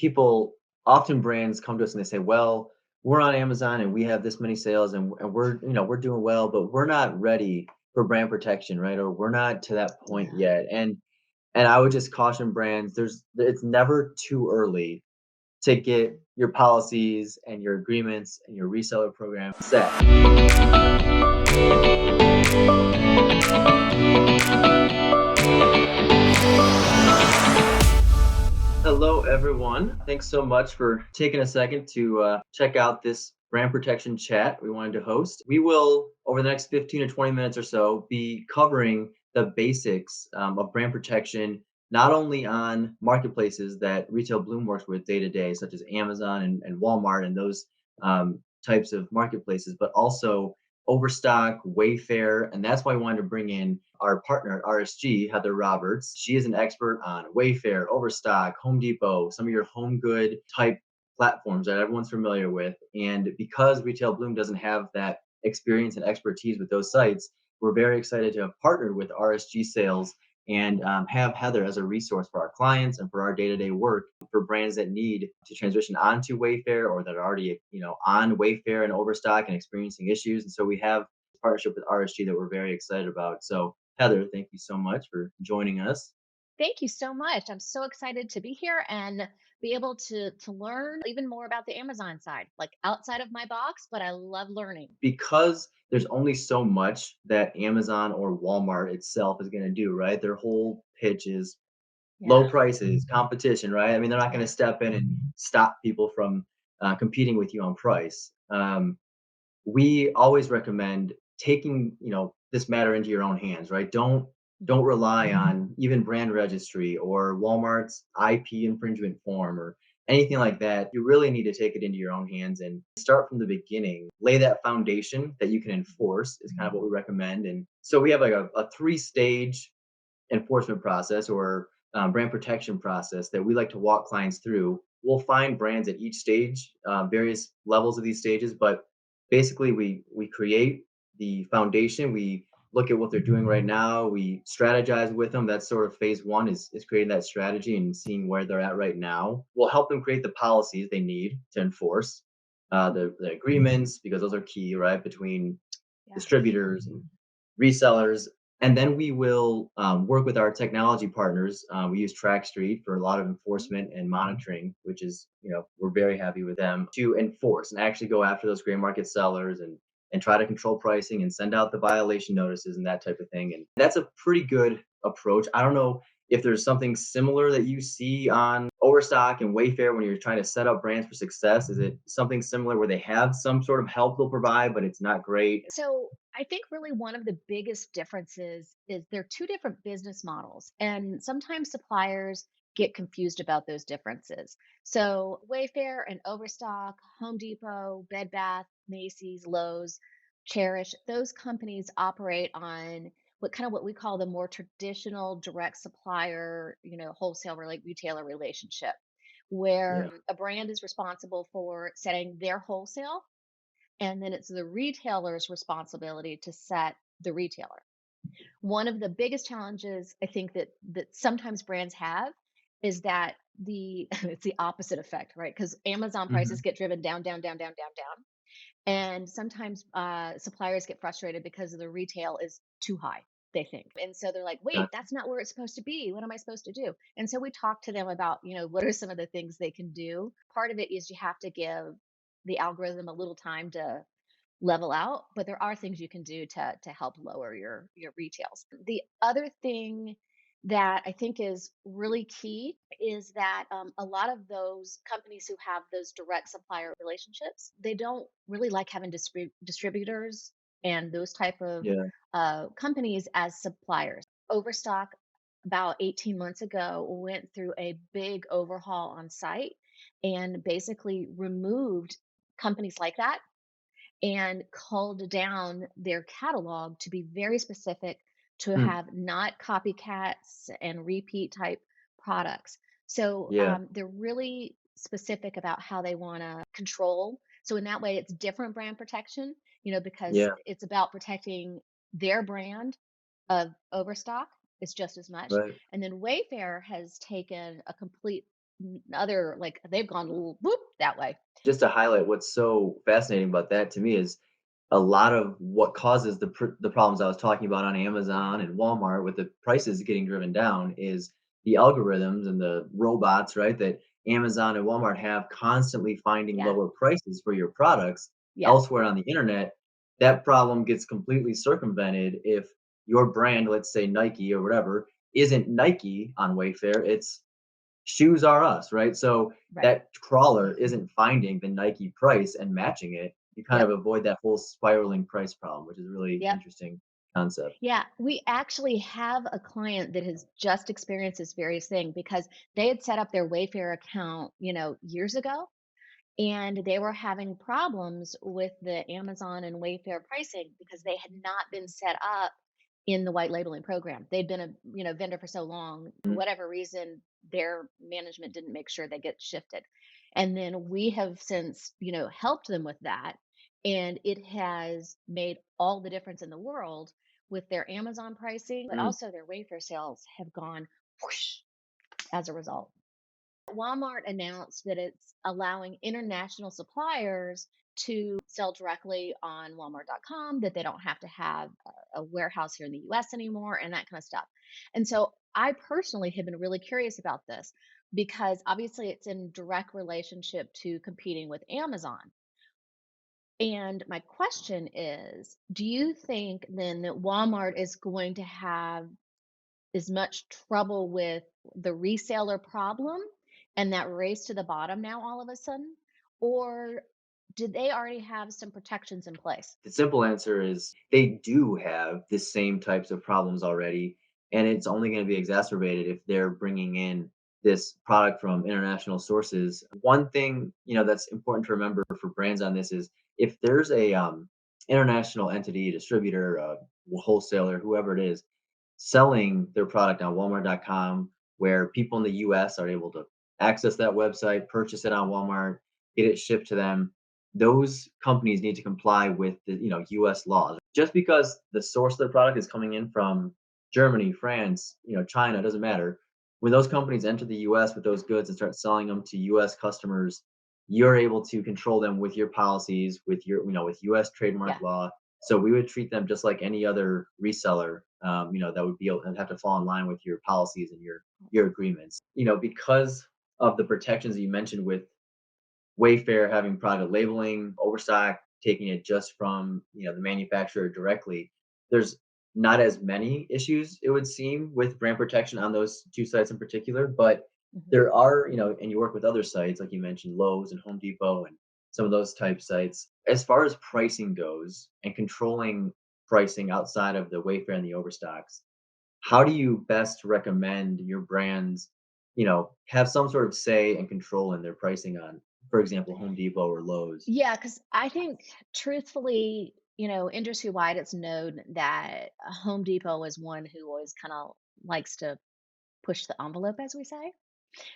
people often brands come to us and they say, "Well, we're on Amazon and we have this many sales and we're doing well, but we're not ready for brand protection, right? Or we're not to that point Yeah. yet." And I would just caution brands, it's never too early to get your policies and your agreements and your reseller program set. Hello, everyone. Thanks so much for taking a second to check out this brand protection chat we wanted to host. We will, over the next 15 to 20 minutes or so, be covering the basics of brand protection, not only on marketplaces that Retail Bloom works with day to day, such as Amazon and Walmart and those types of marketplaces, but also Overstock, Wayfair. And that's why we wanted to bring in our partner at RSG, Heather Roberts. She is an expert on Wayfair, Overstock, Home Depot, some of your home good type platforms that everyone's familiar with. And because Retail Bloom doesn't have that experience and expertise with those sites, we're very excited to have partnered with RSG Sales and have Heather as a resource for our clients and for our day-to-day work for brands that need to transition onto Wayfair or that are already on Wayfair and Overstock and experiencing issues. And so we have a partnership with RSG that we're very excited about. So Heather, thank you so much for joining us. Thank you so much. I'm so excited to be here and be able to learn even more about the Amazon side, like outside of my box, but I love learning. Because there's only so much that Amazon or Walmart itself is going to do, right? Their whole pitch is low Yeah. prices, competition, right? I mean, they're not going to Yeah. step in and stop people from competing with you on price. We always recommend taking this matter into your own hands, right? Don't Mhm. rely on even brand registry or Walmart's IP infringement form or anything like that. You really need to take it into your own hands and start from the beginning. Lay that foundation that you can enforce is kind of what we recommend. And so we have like a three-stage enforcement process or brand protection process that we like to walk clients through. We'll find brands at each stage, various levels of these stages, but basically we create the foundation. We look at what they're doing right now. We strategize with them. That's sort of phase one is creating that strategy and seeing where they're at right now. We'll help them create the policies they need to enforce the agreements because those are key, right, between Yeah. distributors and resellers. And then we will work with our technology partners. We use TrackStreet for a lot of Mhm. enforcement and monitoring, which is, we're very happy with them to enforce and actually go after those gray market sellers and try to control pricing and send out the violation notices and that type of thing. And that's a pretty good approach. I don't know if there's something similar that you see on Overstock and Wayfair when you're trying to set up brands for success. Is it something similar where they have some sort of help they'll provide, but it's not great? So I think really one of the biggest differences is they're two different business models, and sometimes suppliers get confused about those differences. So Wayfair and Overstock, Home Depot, Bed Bath, Macy's, Lowe's, Cherish, those companies operate on what we call the more traditional direct supplier, wholesale retailer relationship, where Yeah. a brand is responsible for setting their wholesale, and then it's the retailer's responsibility to set the retailer. One of the biggest challenges I think that sometimes brands have is that the it's the opposite effect, right? Because Amazon prices Hmm. get driven down, down, down, down, down, down, and sometimes suppliers get frustrated because the retail is too high. They think, and so they're like, "Wait, Gotcha. that's not where it's supposed to be. What am I supposed to do?" And so we talk to them about, what are some of the things they can do. Part of it is you have to give the algorithm a little time to level out, but there are things you can do to help lower your retails. The other thing that I think is really key is that a lot of those companies who have those direct supplier relationships, they don't really like having distributors and those type of Yeah. companies as suppliers. Overstock about 18 months ago went through a big overhaul on site and basically removed companies like that and culled down their catalog to be very specific to Hmm. have not copycats and repeat type products. So Yeah. they're really specific about how they want to control. So in that way, it's different brand protection, because Yeah. it's about protecting their brand of Overstock. It's just as much. Right. And then Wayfair has taken a complete other, like they've gone whoop that way. Just to highlight what's so fascinating about that to me is a lot of what causes the problems I was talking about on Amazon and Walmart with the prices getting driven down is the algorithms and the robots, right? That Amazon and Walmart have constantly finding Yeah. lower prices for your products Yeah. elsewhere on the internet. That problem gets completely circumvented if your brand, let's say Nike or whatever, isn't Nike on Wayfair. It's shoes are us, right? So Right. that crawler isn't finding the Nike price and matching it. You kind Yep. of avoid that whole spiraling price problem, which is a really Yep. interesting concept. Yeah, we actually have a client that has just experienced this various thing because they had set up their Wayfair account, years ago, and they were having problems with the Amazon and Wayfair pricing because they had not been set up in the white labeling program. They'd been a, vendor for so long, for Mhm. whatever reason, their management didn't make sure they get shifted. And then we have since, helped them with that. And it has made all the difference in the world with their Amazon pricing, but Mm. also their Wayfair sales have gone whoosh as a result. Walmart announced that it's allowing international suppliers to sell directly on Walmart.com, that they don't have to have a warehouse here in the US anymore, and that kind of stuff. And so I personally have been really curious about this because obviously it's in direct relationship to competing with Amazon. And my question is, do you think then that Walmart is going to have as much trouble with the reseller problem and that race to the bottom now all of a sudden? Or did they already have some protections in place? The simple answer is they do have the same types of problems already, and it's only going to be exacerbated if they're bringing in this product from international sources. One thing that's important to remember for brands on this is if there's a international entity, distributor, wholesaler, whoever it is, selling their product on Walmart.com, where people in the US are able to access that website, purchase it on Walmart, get it shipped to them. Those companies need to comply with the US laws. Just because the source of their product is coming in from Germany, France, China, doesn't matter. When those companies enter the US with those goods and start selling them to US customers, you're able to control them with your policies, with your, with US trademark Yeah. law. So we would treat them just like any other reseller, that would be able and have to fall in line with your policies and your agreements. Because of the protections that you mentioned with Wayfair having private labeling, Overstock taking it just from, the manufacturer directly. There's not as many issues, it would seem, with brand protection on those 2 sites in particular, but Mhm. there are, and you work with other sites, like you mentioned, Lowe's and Home Depot and some of those type sites. As far as pricing goes and controlling pricing outside of the Wayfair and the Overstocks, how do you best recommend your brands, have some sort of say and control in their pricing on, for example, Home Depot or Lowe's? Yeah, because I think truthfully, industry wide, it's known that Home Depot is one who always kind of likes to push the envelope, as we say.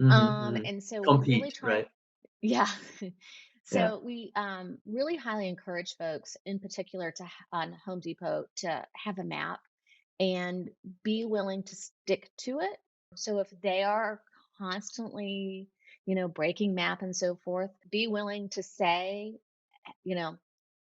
Mhm, mhm. And so we really Compete, try. right? Yeah. Yeah. So we really highly encourage folks, in particular, on Home Depot to have a map and be willing to stick to it. So if they are constantly, breaking map and so forth, be willing to say, you know,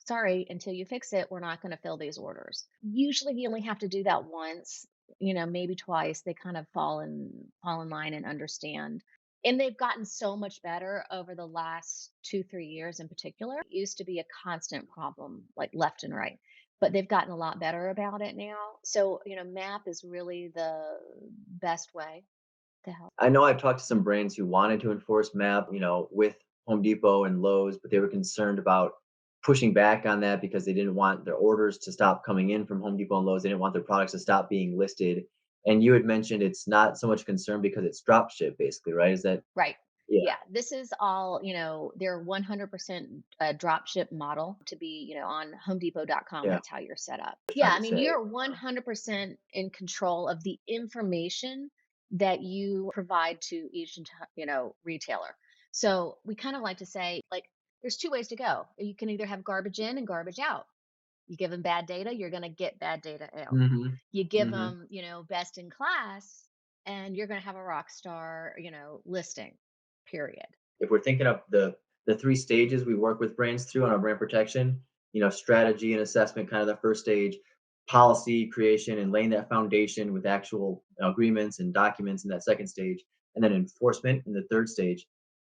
sorry, until you fix it, we're not going to fill these orders. Usually you only have to do that once, maybe twice. They kind of fall in line and understand. And they've gotten so much better over the last 2, 3 years in particular. It used to be a constant problem, like left and right. But they've gotten a lot better about it now. So, MAP is really the best way to help. I know I've talked to some brands who wanted to enforce MAP, with Home Depot and Lowe's, but they were concerned about pushing back on that because they didn't want their orders to stop coming in from Home Depot and Lowe's. They didn't want their products to stop being listed. And you had mentioned it's not so much concern because it's drop ship basically, right? Is that Right. yeah, Yeah, this is all, they're 100% a drop ship model to be, on homedepot.com. yeah, That's how you're set up. just Yeah, trying I to mean, say. you're 100% in control of the information that you provide to each, retailer. So we kind of like to say, like, there's two ways to go. You can either have garbage in and garbage out. You give them bad data, you're going to get bad data out. Mhm. You give Mhm. them, best in class, and you're going to have a rock star, listing. period. If we're thinking of the three stages we work with brands through on our brand protection, strategy and assessment, kind of the first stage, policy creation and laying that foundation with actual agreements and documents in that second stage, and then enforcement in the third stage.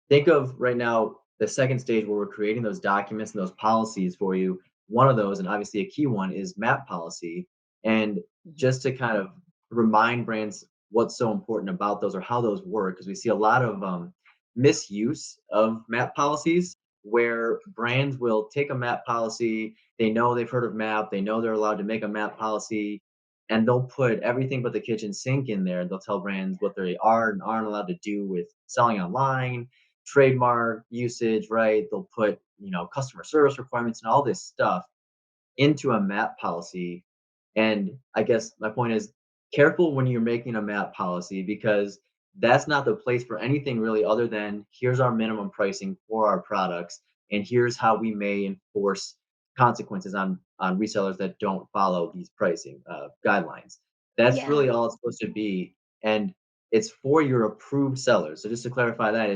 Think of right now the second stage where we're creating those documents and those policies for you. One of those, and obviously a key one, is map policy. And Mhm. just to kind of remind brands what's so important about those or how those work, because we see a lot of misuse of map policies where brands will take a map policy. They know they've heard of map, they know they're allowed to make a map policy, and they'll put everything but the kitchen sink in there. They'll tell brands what they are and aren't allowed to do with selling online, trademark usage, right? They'll put, customer service requirements and all this stuff into a map policy. And I guess my point is careful when you're making a map policy because that's not the place for anything really other than here's our minimum pricing for our products and here's how we may enforce consequences on resellers that don't follow these pricing guidelines. That's Yeah. really all it's supposed to be, and it's for your approved sellers. So just to clarify that,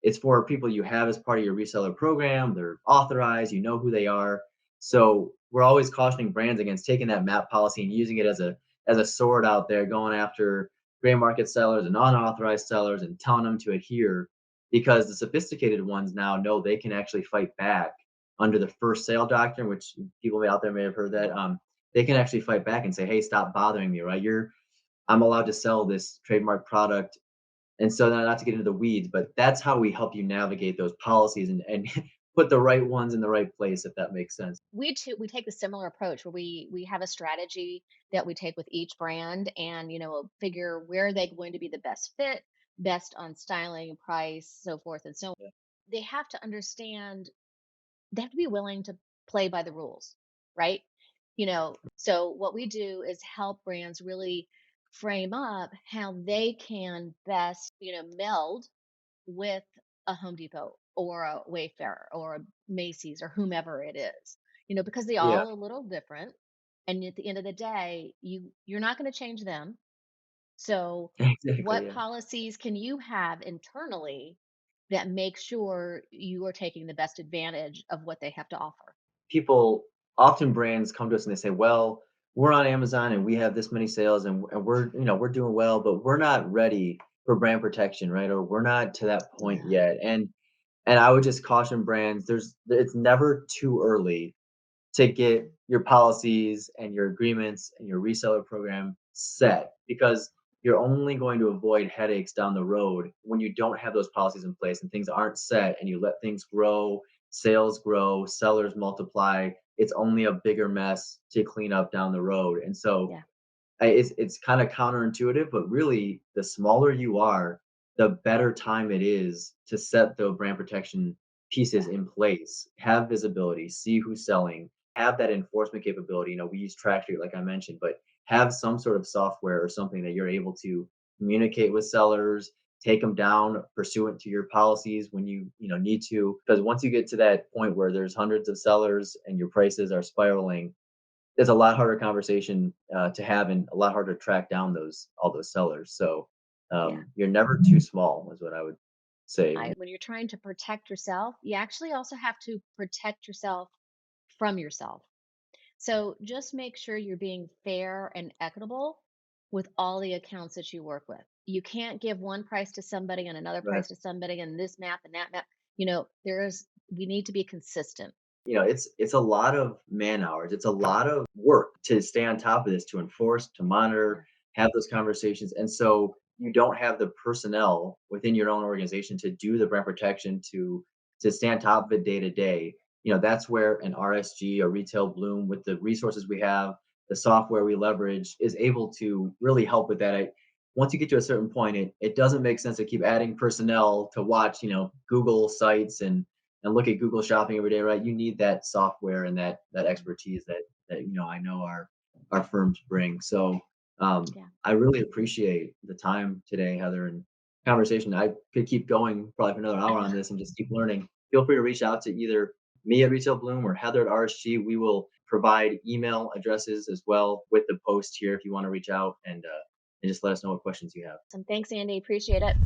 it's for people you have as part of your reseller program. They're authorized, you know who they are, so we're always cautioning brands against taking that map policy and using it as a sword out there, going after gray market sellers and unauthorized sellers and telling them to adhere, because the sophisticated ones now know they can actually fight back under the first sale doctrine, which people out there may have heard that. They can actually fight back and say, "Hey, stop bothering me, right? I'm allowed to sell this trademark product." And so not to get into the weeds, but that's how we help you navigate those policies and put the right ones in the right place, if that makes sense. We take a similar approach where we have a strategy that we take with each brand, and figure where they're going to be the best fit, best on styling, price, so forth and so on. Yeah. They have to understand, they have to be willing to play by the rules, right? So what we do is help brands really frame up how they can best, meld with a Home Depot or a Wayfair or a Macy's or whomever it is, because they Yeah, all are a little different. And at the end of the day, you're not going to change them. So exactly, what yeah. policies can you have internally that make sure you are taking the best advantage of what they have to offer? People often brands come to us and they say, "Well, we're on Amazon and we have this many sales and we're doing well, but we're not ready for brand protection, right? Or we're not to that point Yeah. yet." And I would just caution brands, it's never too early to get your policies and your agreements and your reseller program set, because you're only going to avoid headaches down the road when you don't have those policies in place and things aren't set and you let things grow, sales grow, sellers multiply. It's only a bigger mess to clean up down the road. And so Yeah. it's kind of counterintuitive, but really, the smaller you are, the better time it is to set the brand protection pieces Yeah. in place. Have visibility, see who's selling, have that enforcement capability. We use TrackStreet, like I mentioned, but have some sort of software or something that you're able to communicate with sellers, take them down pursuant to your policies when you need to. Because once you get to that point where there's hundreds of sellers and your prices are spiraling, it's a lot harder conversation to have and a lot harder to track down those all those sellers. So Yeah. you're never too small, is what I would say. When you're trying to protect yourself, you actually also have to protect yourself from yourself. So just make sure you're being fair and equitable with all the accounts that you work with. You can't give one price to somebody and another Right. price to somebody and this map and that map. We need to be consistent. It's a lot of man hours. It's a lot of work to stay on top of this, to enforce, to monitor, Yeah. have those conversations. And so you don't have the personnel within your own organization to do the brand protection, to stay on top of it day to day. That's where an RSG, a retail bloom, with the resources we have, the software we leverage, is able to really help with that. Once you get to a certain point, it doesn't make sense to keep adding personnel to watch, Google sites and look at Google Shopping every day, right? You need that software and that expertise that I know our firms bring. So Yeah. I really appreciate the time today, Heather, and conversation. I could keep going probably for another hour on this and just keep learning. Feel free to reach out to either me at Retail Bloom or Heather at RSG. We will provide email addresses as well with the post here if you want to reach out and just let us know what questions you have. Thanks, Andy. Appreciate it.